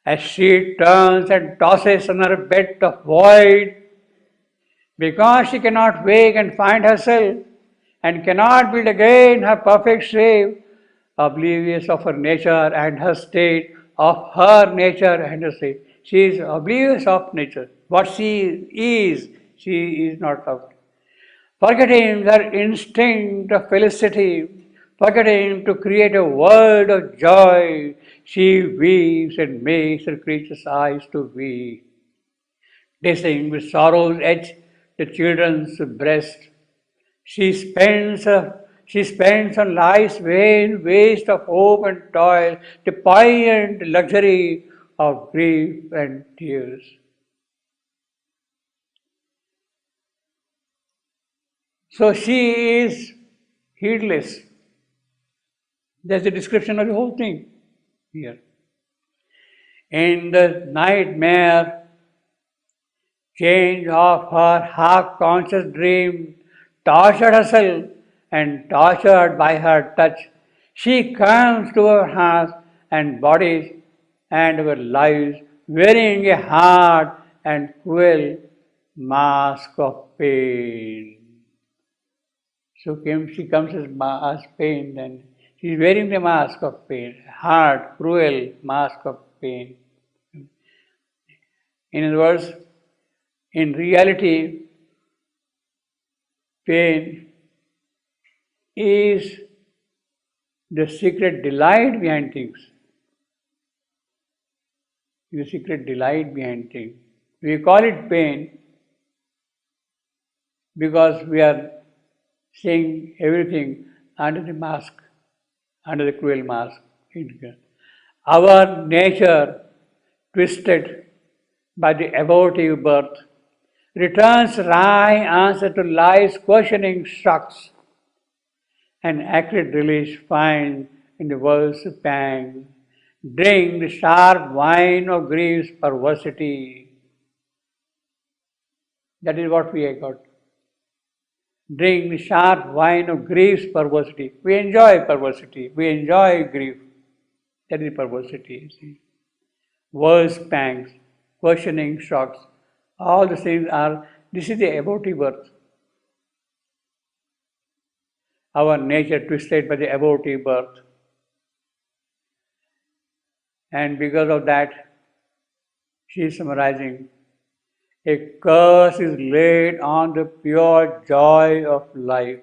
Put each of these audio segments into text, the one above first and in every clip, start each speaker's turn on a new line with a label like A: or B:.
A: as she turns and tosses on her bed of void, because she cannot wake and find herself, and cannot build again her perfect shape, oblivious of her nature and her state, of her nature and her state. She is oblivious of nature. What she is not of. Forgetting her instinct of felicity, forgetting to create a world of joy, she weeps and makes her creature's eyes to weep. Dissing with sorrow's edge the children's breast, she spends, she spends on life's vain waste of hope and toil, the poignant luxury of grief and tears. So she is heedless. That's the description of the whole thing here. In the nightmare change of her half-conscious dream, tortured herself and tortured by her touch, she comes to our hearts and bodies and our lives, wearing a hard and cruel mask of pain. So she comes as pain, then she is wearing the mask of pain, hard, cruel mask of pain. In other words, in reality, pain is the secret delight behind things. The secret delight behind things. We call it pain because we are seeing everything under the mask, under the cruel mask. Our nature, twisted by the abortive birth, returns wry answer to life's questioning shocks, and accurate release find in the world's pang. Drink the sharp wine of grief's perversity. That is what we got. Drink the sharp wine of grief's perversity. We enjoy perversity. We enjoy grief. That is perversity. See. World's pangs, questioning shocks, all the things are, this is the abortive birth. Our nature twisted by the abortive birth. And because of that, she is summarizing, a curse is laid on the pure joy of life.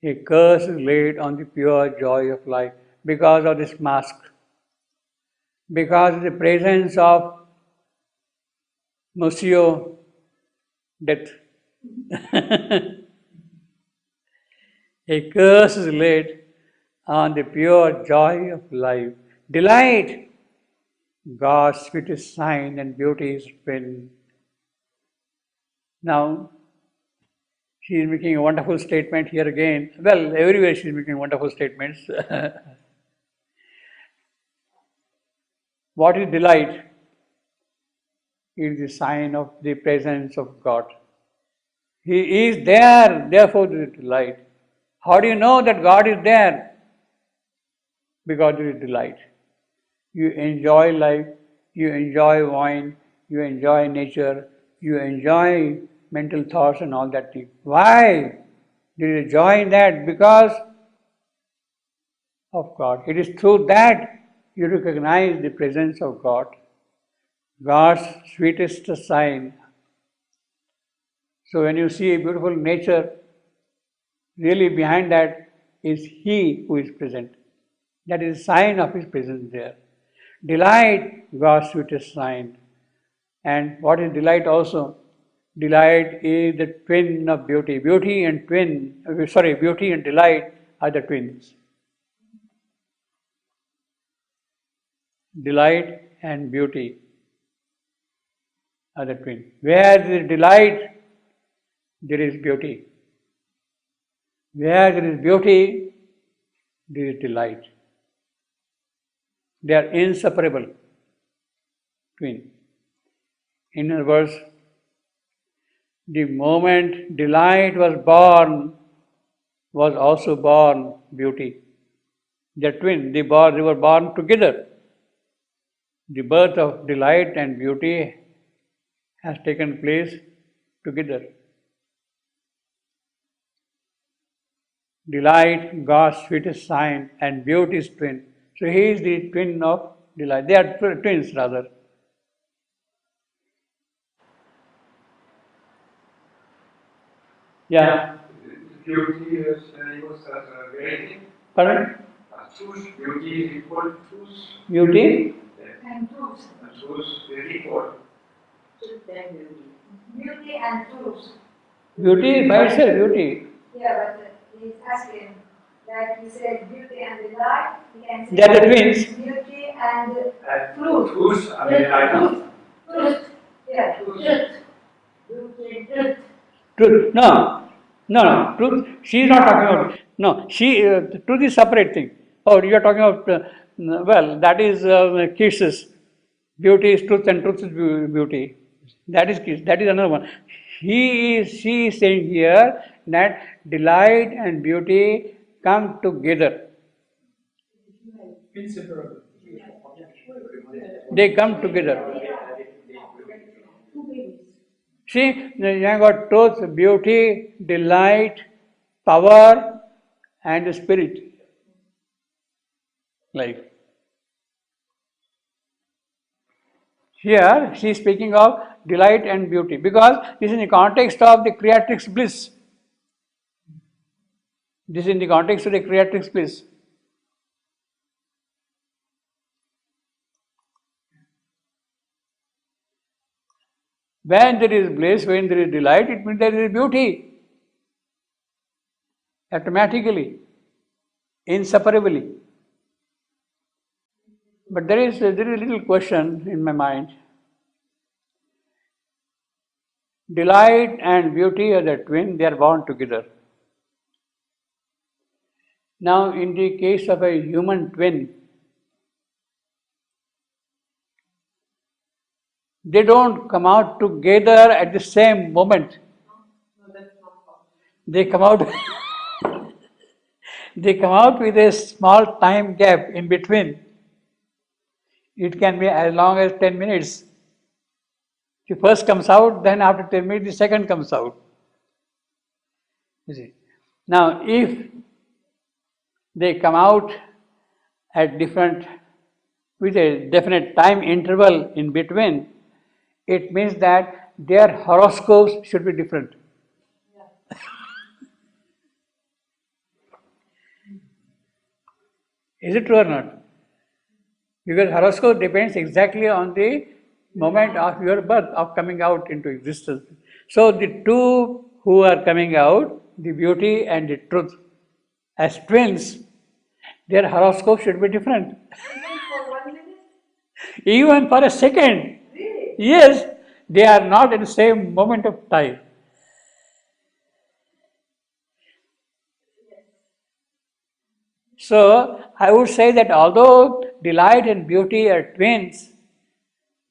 A: A curse is laid on the pure joy of life because of this mask, because of the presence of Monsieur Death. A curse is laid on the pure joy of life. Delight, God's sweetest sign and beauty is twin. Now, she is making a wonderful statement here again. Well, everywhere she is making wonderful statements. What is delight? It is the sign of the presence of God. He is there, therefore there is delight. How do you know that God is there? Because there is delight. You enjoy life, you enjoy wine, you enjoy nature, you enjoy mental thoughts and all that thing. Why? There is joy in that because of God. It is through that you recognize the presence of God. God's sweetest sign. So when you see a beautiful nature, really behind that is He who is present. That is a sign of His presence there. Delight, God's sweetest sign. And what is delight also? Delight is the twin of beauty. Beauty and delight are the twins. Delight and beauty are the twins. Where there is delight, there is beauty. Where there is beauty, there is delight. They are inseparable twin. In other words, the moment delight was born, was also born beauty. They are twin. They were born together. the birth of delight and beauty has taken place together. Delight, God's sweetest sign, and beauty is twin. So he is the twin of delight. They are twins rather. Yeah.
B: Beauty is equals as reality.
A: Pardon?
B: Truth, beauty is equal to truth.
A: Beauty?
C: And truth.
B: Truth is equal.
C: Truth and beauty. Beauty and truth.
A: Beauty is by itself beauty.
C: Yeah, but he's asking, like he said, beauty and delight. He can say
A: They are the twins.
C: beauty and
B: Truth. Truth and delight.
C: truth. Truth. Yeah, truth. Beauty, truth.
A: Truth. No. Truth. She is not talking about. No. Truth is separate thing. Oh, you are talking about. Well, that is kisses. Beauty is truth, and truth is beauty. That is kiss. That is another one. She is saying here that delight and beauty come together.
B: Inseparable.
A: They come together. See, you have got truth, beauty, delight, power, and spirit. Life. Here, she is speaking of delight and beauty because this is in the context of the creatrix bliss. This is in the context of the creatrix bliss. When there is bliss, when there is delight, it means there is beauty. Automatically, inseparably. But there is a little question in my mind. Delight and beauty are the twin, they are born together. Now, in the case of a human twin, they don't come out together at the same moment. They come out they come out with a small time gap in between. It can be as long as 10 minutes. The first comes out, then after 10 minutes, the second comes out. You see. Now, if they come out at with a definite time interval in between, it means that their horoscopes should be different. Is it true or not? Because horoscope depends exactly on the moment of your birth, of coming out into existence. So the two who are coming out, the beauty and the truth, as twins, their horoscope should be different.
C: Even for 1 minute?
A: Even for a second.
C: Really?
A: Yes, they are not in the same moment of time. So, I would say that although delight and beauty are twins,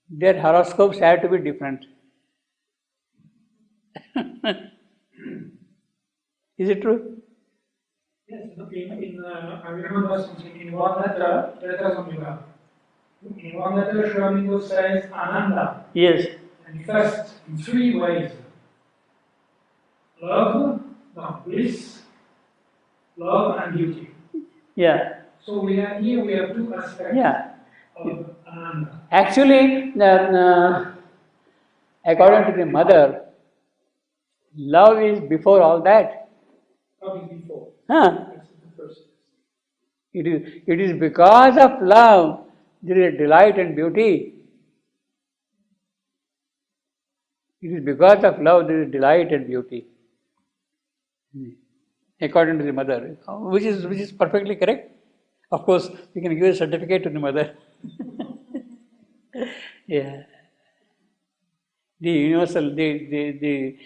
A: their horoscopes have to be different. Is it true?
B: Yes, I remember something in one letter, in one letter, Shramingo says Ananda.
A: Yes.
B: Manifest in 3 ways: love, bliss, love and beauty.
A: Yeah.
B: So we have 2 aspects of Ananda.
A: Actually, according to the mother, love is before all that.
B: Love is before.
A: Huh?
B: That's the first.
A: It is because of love there is delight and beauty. It is because of love there is delight and beauty. According to the mother, which is perfectly correct. Of course, you can give a certificate to the mother. Yeah. The universal, the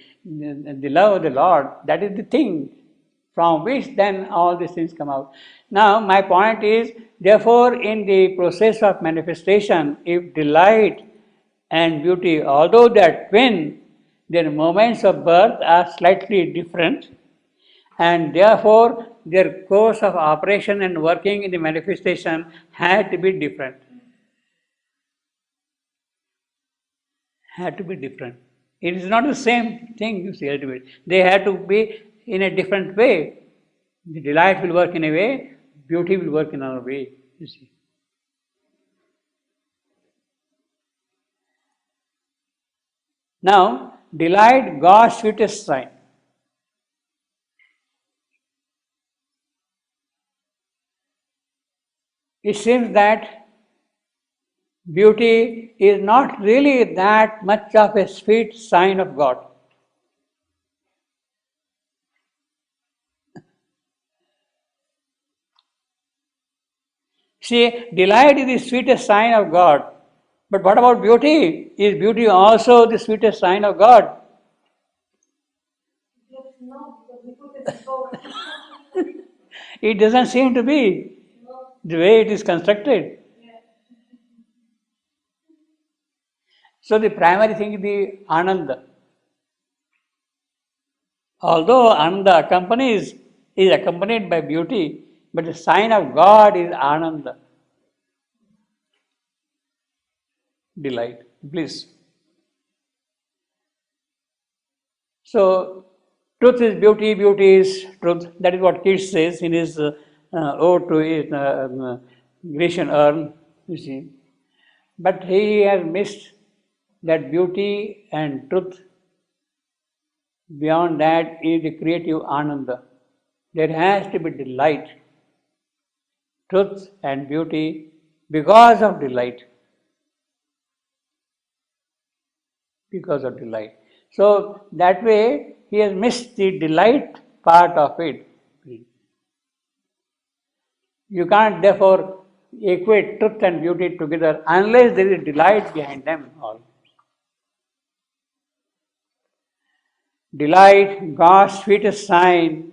A: love of the Lord, that is the thing from which then all these things come out. Now, my point is, therefore, in the process of manifestation, if delight and beauty, although they are twin, their moments of birth are slightly different, and therefore their course of operation and working in the manifestation had to be different. had to be different. It is not the same thing, you see, ultimately. They had to be in a different way. The delight will work in a way, beauty will work in another way, you see. Now, delight, God's sweetest sign. It seems that beauty is not really that much of a sweet sign of God. See, delight is the sweetest sign of God. But what about beauty? Is beauty also the sweetest sign of God?
C: No, because we put it forward.
A: It doesn't seem to be the way it is constructed. So the primary thing is the Ananda. Although Ananda is accompanied by beauty, but the sign of God is Ananda. Delight, bliss. So, truth is beauty, beauty is truth. That is what Keats says in his ode to his Grecian urn, you see. But he has missed that beauty and truth. Beyond that is the creative Ananda. There has to be delight, truth and beauty because of delight. Because of delight. So that way he has missed the delight part of it. You can't therefore equate truth and beauty together unless there is delight behind them all. Delight, God's sweetest sign,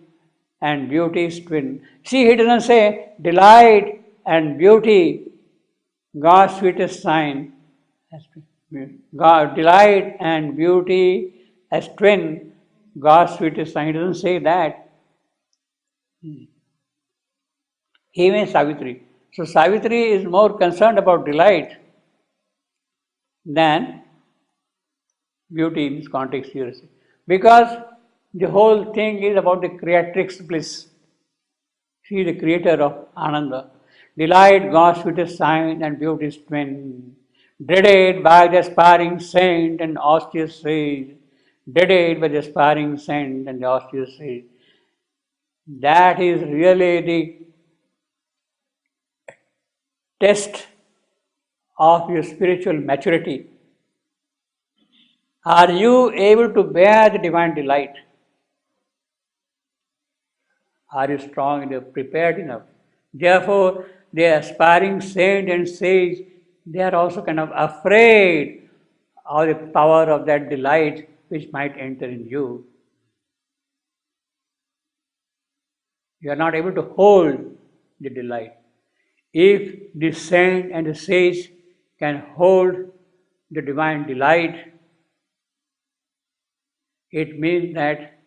A: and beauty's twin. See, he doesn't say delight and beauty, God's sweetest sign. God, delight and beauty as twin, God's sweetest sign. He doesn't say that. He means Savitri. So Savitri is more concerned about delight than beauty in this context here. Because the whole thing is about the creatrix bliss. She is the creator of Ananda. Delight, God's sweetest sign, and beauty's twin. Dreaded by the aspiring saint and austere sage. Dreaded by the aspiring saint and the austere sage. That is really the test of your spiritual maturity. Are you able to bear the divine delight? Are you strong enough, prepared enough? Therefore, the aspiring saint and sage, they are also kind of afraid of the power of that delight which might enter in you. You are not able to hold the delight. If the saint and the sage can hold the divine delight, it means that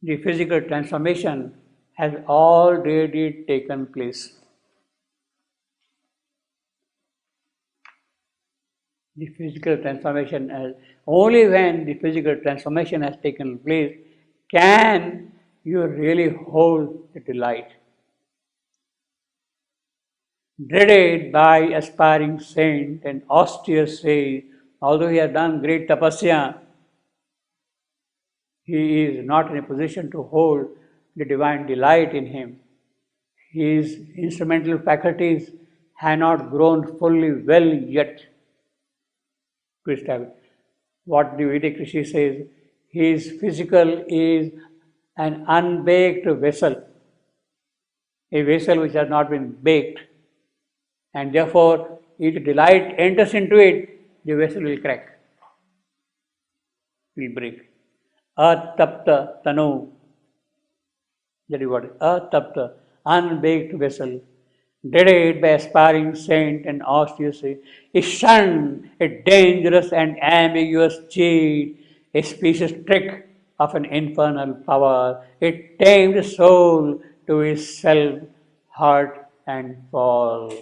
A: the physical transformation has already taken place. The physical transformation only when the physical transformation has taken place can you really hold the delight. Dreaded by aspiring saint and austere sage, although he has done great tapasya, he is not in a position to hold the divine delight in him. His instrumental faculties have not grown fully well yet to establish. What the Vedic Rishi says, his physical is an unbaked vessel, a vessel which has not been baked, and therefore if delight enters into it, the vessel will crack, will break. Atapta tanu, that is what it is. Atapta, unbaked vessel, dreaded by aspiring saint and austere sage, is shunned, a dangerous and ambiguous cheat, a specious trick of an infernal power. It tamed the soul to his self, hurt and fall.